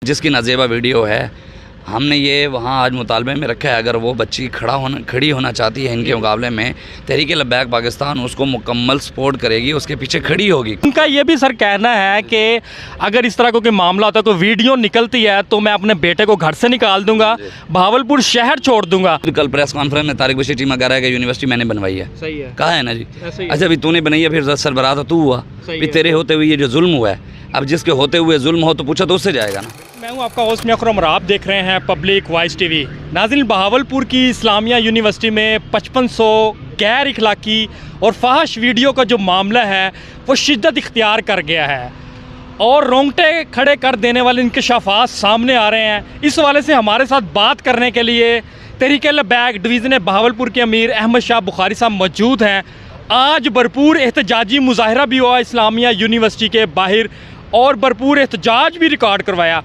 जिसकी नाजेबा वीडियो है, हमने ये वहाँ आज मुतालबे में रखा है। अगर वो बच्ची खड़ी होना चाहती है इनके मुकाबले में, तहरीक लब्बैक पाकिस्तान उसको मुकम्मल सपोर्ट करेगी, उसके पीछे खड़ी होगी। उनका ये भी सर कहना है कि अगर इस तरह का कोई मामला होता है, कोई वीडियो निकलती है तो मैं अपने बेटे को घर से निकाल दूंगा, भावलपुर शहर छोड़ दूंगा। कल प्रेस कॉन्फ्रेंस में तारिक बशीर चीमा कह रहा है कि यूनिवर्सिटी मैंने बनवाई है। सही है, कहा है ना जी। अच्छा, अभी तूने बनाई है, फिर सरबराह तो तू हुआ, फिर तेरे होते हुए ये जो जुल्म हुआ है, अब जिसके होते हुए जुल्म हो तो पूछा तो उससे जाएगा ना। मैं हूं आपका होस्ट अकरम और आप देख रहे हैं पब्लिक वॉइस टीवी। नाज़रीन, बहावलपुर की इस्लामिया यूनिवर्सिटी में 5500 गैर इखलाकी और फहश वीडियो का जो मामला है वो शिद्दत इख्तियार कर गया है और रोंगटे खड़े कर देने वाले इंकशाफात सामने आ रहे हैं। इस वाले से हमारे साथ बात करने के लिए तहरीक लब्बैक डिवीज़न बहावलपुर के अमीर अहमद शाह बुखारी साहब मौजूद हैं। आज भरपूर एहतजाजी मुजाहरा भी हुआ इस्लामिया यूनिवर्सिटी के बाहर और भरपूर एहतजाज भी रिकॉर्ड करवाया।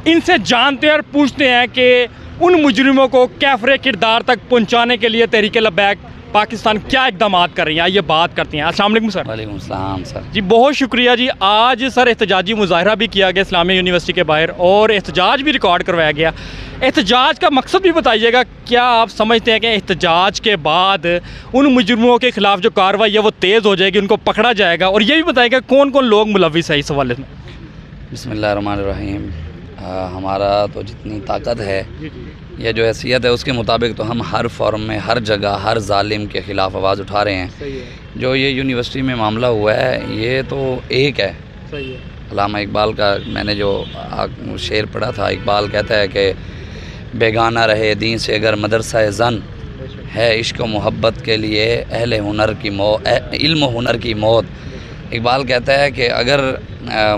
इनसे जानते हैं और पूछते हैं कि उन मुजरिमों को कैफरे किरदार तक पहुंचाने के लिए तहरीक लब्बैक पाकिस्तान क्या इकदाम कर रही है, ये बात करते हैं। अस्सलाम वालेकुम सर। वालेकुम सलाम सर जी, बहुत शुक्रिया जी। आज सर एहतजाजी मुजाहरा भी किया गया इस्लामिया यूनिवर्सिटी के बाहर और एहतजाज भी रिकॉर्ड करवाया गया। एहतजाज का मकसद भी बताइएगा, क्या आप समझते हैं कि एहतजाज के बाद उन मुजरिमों के ख़िलाफ़ जो कार्रवाई है वो तेज़ हो जाएगी, उनको पकड़ा जाएगा? और ये भी बताइएगा कौन कौन लोग मुलविस है इस हवाले में? बिस्मिल्लाहिर्रहमानिर्रहीम। हमारा तो जितनी ताकत है, यह जो हैसियत है, उसके मुताबिक तो हम हर फॉर्म में, हर जगह, हर जालिम के ख़िलाफ़ आवाज़ उठा रहे हैं। जो ये यूनिवर्सिटी में मामला हुआ है ये तो एक है। सही है। अल्लामा इकबाल का मैंने जो शेर पढ़ा था, इकबाल कहता है कि बेगाना रहे दीन से अगर मदरसा ज़न है, इश्क व मोहब्बत के लिए अहले हुनर की मौत, इल्म हुनर की मौत। इकबाल कहता है कि अगर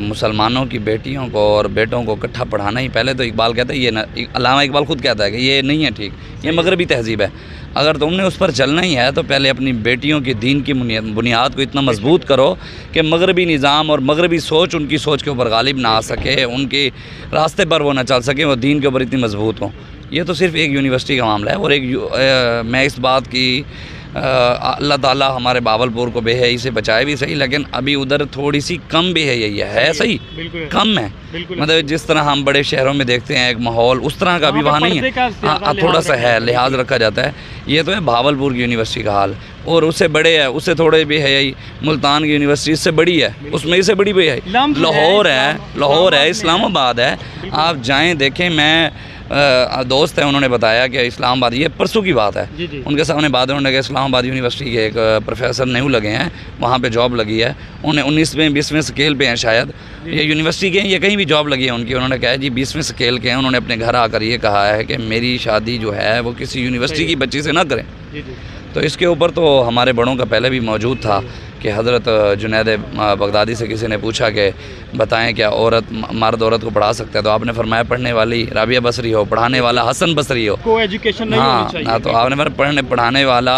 मुसलमानों की बेटियों को और बेटों को इकट्ठा पढ़ाना ही, पहले तो इकबाल कहता है ये अल्लामा इकबाल ख़ुद कहता है कि ये नहीं है ठीक, ये मगरबी तहज़ीब है। अगर तुमने उस पर चलना ही है तो पहले अपनी बेटियों की दीन की बुनियाद को इतना मजबूत करो कि मगरबी निज़ाम और मगरबी सोच उनकी सोच के ऊपर गालिब ना आ सके, उनके रास्ते पर वो ना चल सके, वो दीन के ऊपर इतनी मजबूत हों। ये तो सिर्फ़ एक यूनिवर्सिटी का मामला है। और एक मैं इस बात की अल्लाह ताला हमारे बावलपुर को बेहयाई से बचाए भी सही, लेकिन अभी उधर थोड़ी सी कम बेहयाई है सही, कम है। मतलब जिस तरह हम बड़े शहरों में देखते हैं एक माहौल, उस तरह का अभी वहाँ नहीं है। हाँ, थोड़ा सा है, लिहाज रखा जाता है। ये तो है बावलपुर की यूनिवर्सिटी का हाल, और उससे बड़े है, उससे थोड़े बेहयाई मुल्तान की यूनिवर्सिटी इससे बड़ी है, उसमें इससे बड़ी बेहयाई लाहौर है, इस्लामाबाद है। आप जाएँ देखें। मैं दोस्त है, उन्होंने बताया कि इस्लामाबाद, ये परसों की बात है, उनके सामने बात है, उन्होंने कहा इस्लामाबाद यूनिवर्सिटी के एक प्रोफेसर न्यू लगे हैं, वहाँ पे जॉब लगी है, उन्हें 19वें 20वें स्केल पे हैं शायद, ये यूनिवर्सिटी के हैं, ये कहीं भी जॉब लगी है उनकी। उन्होंने कहा जी 20वें स्केल के हैं। उन्होंने अपने घर आकर ये कहा है कि मेरी शादी जो है वो किसी यूनिवर्सिटी की बच्ची से ना करें। तो इसके ऊपर तो हमारे बड़ों का पहले भी मौजूद था कि हज़रत जुनैद बगदादी से किसी ने पूछा कि बताएं क्या मर्द औरत को पढ़ा सकता है, तो आपने फरमाया पढ़ने वाली राबिया बसरी हो, पढ़ाने वाला हसन बसरी हो। को एजुकेशन नहीं होनी चाहिए। तो आपने पढ़ाने वाला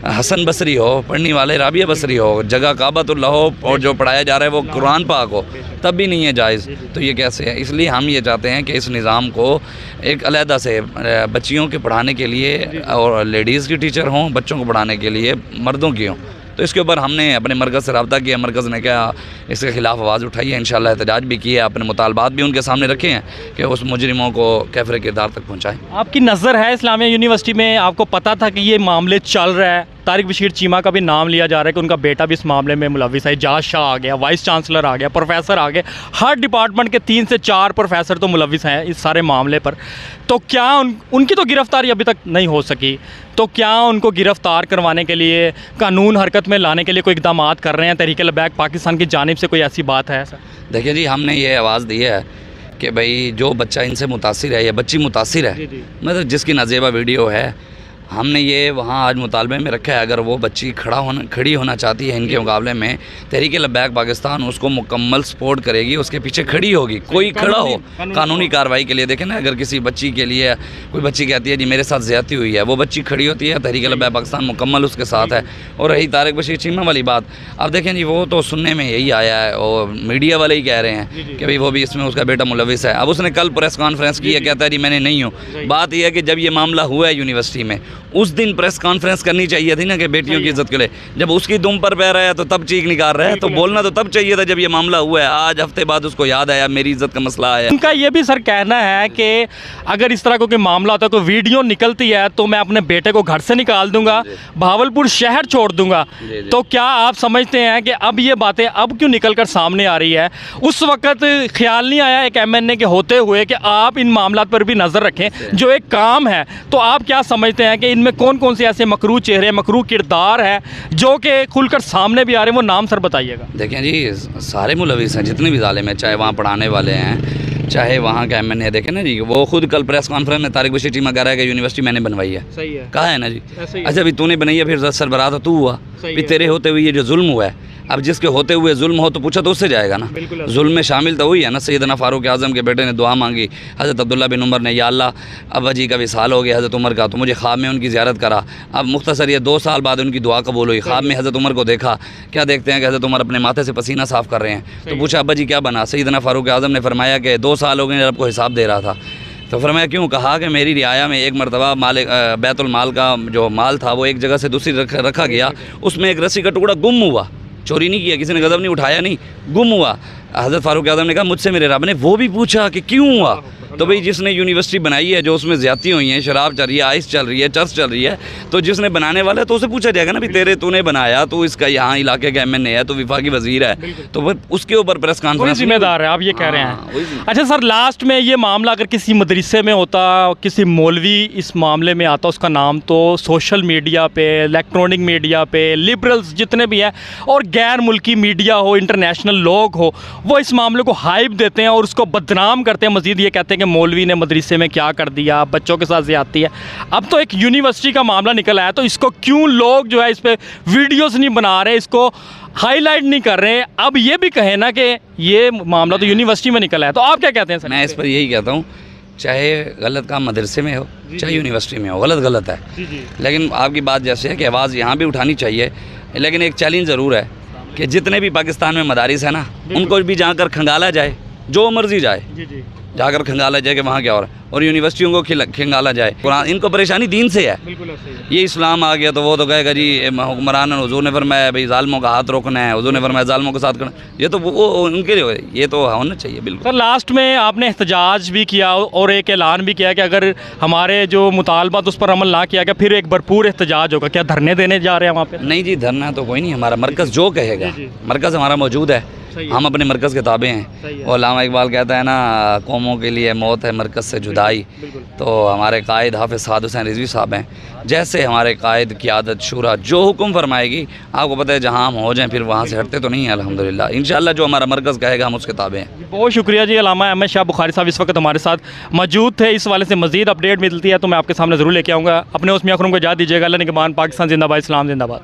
हसन बसरी हो, पढ़ने वाले राबिया बसरी हो, जगह काबतुल्लाह हो, और जो पढ़ाया जा रहा है वो कुरान पाक हो, तब भी नहीं है जायज़। तो ये कैसे है? इसलिए हम ये चाहते हैं कि इस निज़ाम को एक अलहदा से बच्चियों के पढ़ाने के लिए और लेडीज़ की टीचर हों, बच्चों को पढ़ाने के लिए मर्दों की हों। तो इसके ऊपर हमने अपने मरकज़ से रब्ता किया, मरकज़ ने क्या इसके ख़िलाफ़ आवाज़ उठाई है, इंशाअल्लाह एहतजाज भी किया, अपने मुतालबात भी उनके सामने रखे हैं कि उस मुजरिमों को कैफरे किरदार तक पहुँचाएँ। आपकी नज़र है इस्लामिया यूनिवर्सिटी में, आपको पता था कि ये मामले चल रहा है? तारिक बशीर चीमा का भी नाम लिया जा रहा है कि उनका बेटा भी इस मामले में मुलविस है। एजाज शाह आ गया, वाइस चांसलर आ गया, प्रोफेसर आ गए, हर डिपार्टमेंट के 3 से 4 प्रोफेसर तो मुलविस हैं इस सारे मामले पर। तो क्या उनकी तो गिरफ़्तारी अभी तक नहीं हो सकी, तो क्या उनको गिरफ़्तार करवाने के लिए, कानून हरकत में लाने के लिए कोई इक़दाम कर रहे हैं तहरीक लब्बैक पाकिस्तान की जानिब से? कोई ऐसी बात है सर? देखिए जी, हमने ये आवाज़ दी है कि भाई जो बच्चा इनसे मुतासिर है या बच्ची मुतासिर है, मतलब जिसकी नाजेबा वीडियो है, हमने ये वहाँ आज मुतालबे में रखा है। अगर वो बच्ची खड़ी होना चाहती है इनके मुकाबले में, तहरीक लब्बैक पाकिस्तान उसको मुकम्मल सपोर्ट करेगी, उसके पीछे खड़ी होगी। कोई खड़ा हो कानूनी कार्रवाई के लिए। देखें ना, अगर किसी बच्ची के लिए कोई बच्ची कहती है जी मेरे साथ ज़्यादती हुई है, वो बच्ची खड़ी होती है, तहरीक लब्बैक पाकिस्तान मुकम्मल उसके साथ है। और रही तारिक बशीर चीमा वाली बात, अब देखें जी, वो तो सुनने में यही आया है और मीडिया वाले ही कह रहे हैं कि भाई वो भी इसमें उसका बेटा मुलविस है। अब उसने कल प्रेस कॉन्फ्रेंस की है, कहता है जी मैंने नहीं हूँ। बात यह है कि जब ये मामला हुआ है यूनिवर्सिटी में, उस दिन प्रेस कॉन्फ्रेंस करनी चाहिए थी ना कि बेटियों की इज्जत के लिए। जब उसकी दुम पर पैर आया तो तब चीख निकाल रहा है, तो बोलना तो तब चाहिए था जब ये मामला हुआ है। आज हफ्ते बाद उसको याद आया मेरी इज्जत का मसला आया। उनका ये भी सर कहना है कि अगर इस तरह का कोई मामला होता है, कोई वीडियो निकलती है तो मैं अपने बेटे को घर से निकाल दूंगा, भावलपुर शहर छोड़ दूंगा। तो क्या आप समझते हैं कि अब ये बातें अब क्यों निकल कर सामने आ रही है? उस वक्त ख्याल नहीं आया एक MNA के होते हुए कि आप इन मामला पर भी नज़र रखें, जो एक काम है? तो आप क्या समझते हैं कि इनमें कौन कौन से ऐसे मकरू चेहरे, मकरू किरदार हैं जो कि खुलकर सामने भी आ रहे हैं? वो नाम सर बताइएगा। देखें जी, सारे मुलविस हैं जितने भी ज़ालिम हैं, चाहे वहाँ पढ़ाने वाले हैं, चाहे वहाँ का MNA। देखें ना जी, वो खुद कल प्रेस कॉन्फ्रेंस में तारिक बशीर टीमा कह रहा है कि यूनिवर्सिटी मैंने बनवाई है। सही है, कहा है ना जी। अच्छा भी तूने बनाई है, फिर सरबराह तो तू हुआ, भी तेरे होते हुए ये जो जुल्म हुआ है, अब जिसके होते हुए जुल्म हो तो पूछा तो उससे जाएगा ना। जुल्म में शामिल तो हुई है ना। सैयदना फारूक आज़म के बेटे ने दुआ मांगी, हज़रत अब्दुल्ला बिन उमर ने, या अल्लाह अब्बा जी का विसाल हो गया हज़रत उमर का, तो मुझे ख्वाब में उनकी ज़ियारत करा। अब मुख्तसर ये 2 साल बाद उनकी दुआ कबूल हुई। ख्वाब में हज़रत उमर को देखा, क्या देखते हैं कि हज़रत उमर अपने माथे से पसीना साफ़ कर रहे हैं। तो पूछा अब्बा जी क्या बना? सैयदना फारूक आज़म ने फरमाया कि 2 साल हो गए रब को हिसाब दे रहा था। तो फरमाया क्यों? कहा कि मेरी रियाया में एक मरतबा बैतुल माल का जो माल था वो एक जगह से दूसरी रखा गया, उसमें एक रस्सी का टुकड़ा गुम हुआ। चोरी नहीं किया, किसी ने गज़ब नहीं उठाया, नहीं, गुम हुआ। हज़रत फारूक आज़म ने कहा मुझसे मेरे रब ने वो भी पूछा कि क्यों हुआ? तो भाई जिसने यूनिवर्सिटी बनाई है, जो उसमें ज़्यादती हुई हैं, शराब चल रही है, आइस चल रही है, चर्च चल रही है, तो जिसने बनाने वाला है तो उसे पूछा जाएगा ना, भी तेरे तूने बनाया, तो इसका यहाँ इलाके का MNA है, तो विफाकी वज़ीर है, तो वो उसके ऊपर प्रेस कॉन्फ्रेंस जिम्मेदार है, आप ये कह रहे हैं। अच्छा सर, लास्ट में ये मामला अगर किसी मदरसे में होता, किसी मौलवी इस मामले में आता, उसका नाम तो सोशल मीडिया पे, इलेक्ट्रॉनिक मीडिया पे, लिबरल्स जितने भी हैं और गैर मुल्की मीडिया हो, इंटरनेशनल लोग हो, वो इस मामले को हाइप देते हैं और उसको बदनाम करते हैं। मज़ीद ये कहते हैं कि मौलवी ने मदरसे में क्या कर दिया, बच्चों के साथ ज़्यादती है। अब तो एक यूनिवर्सिटी का मामला निकल आया, तो इसको क्यों लोग जो है इस पर वीडियोस नहीं बना रहे, इसको हाईलाइट नहीं कर रहे? अब ये भी कहें ना कि ये मामला तो यूनिवर्सिटी में निकल आया, तो आप क्या कहते हैं सर? मैं इस पर यही कहता हूँ, चाहे गलत काम मदरसे में हो, चाहे यूनिवर्सिटी में हो, गलत गलत है। लेकिन आपकी बात जैसे है कि आवाज़ यहाँ भी उठानी चाहिए, लेकिन एक चैलेंज ज़रूर है कि जितने भी पाकिस्तान में मदारिस है ना, उनको भी जाकर खंगाला जाए, जो मर्जी जाए, जाकर खंगाला जाए कि वहाँ क्या हो रहा है, और यूनिवर्सिटियों को खंगाला जाए। कुरान, इनको परेशानी दीन से है। ये इस्लाम आ गया तो वो तो कहेगा जी हुक्मरान, हुजूर ने फरमाया भाई ज़ालिमों का हाथ रोकना है, हुजूर ने फरमाया ज़ालिमों के साथ करना, ये तो वो उनके लिए, ये तो होना चाहिए बिल्कुल। सर लास्ट में आपने एहतजाज भी किया और एक ऐलान भी किया कि अगर हमारे जो मुतालबात उस पर अमल ना किया गया फिर एक भरपूर एहतजाज होगा। क्या धरने देने जा रहे हैं वहाँ पे? नहीं जी, धरना तो कोई नहीं, हमारा मरकज़ जो कहेगा, मरकज़ हमारा मौजूद है, हम अपने मरकज़ के ताबे हैं। और अल्लामा इकबाल कहता है ना, कौमों के लिए मौत है मरकज़ से जुदाई। तो हमारे कायद हाफिज़ साद हुसैन रिजवी साहब हैं, जैसे हमारे कायद क़ियादत शूरा जो हुक्म फरमाएगी, आपको पता है जहाँ हम हो जाएं फिर वहाँ से हटते तो नहीं हैं अल्हम्दुलिल्लाह। इंशाअल्लाह जो हमारा मरकज़ कहेगा हम उसके ताबे हैं। बहुत शुक्रिया जी। अल्लामा अहमद शाह बुखारी साहब इस वक्त हमारे साथ मौजूद थे। इस वाले से मज़ीद अपडेट मिलती है तो मैं आपके सामने ज़रूर लेके आऊँगा। अपने उस मियाँ खुरम को इजाज़त दीजिएगा। अल्लाह निगहबान। पाकिस्तान जिंदाबाद, इस्लाम जिंदाबाद।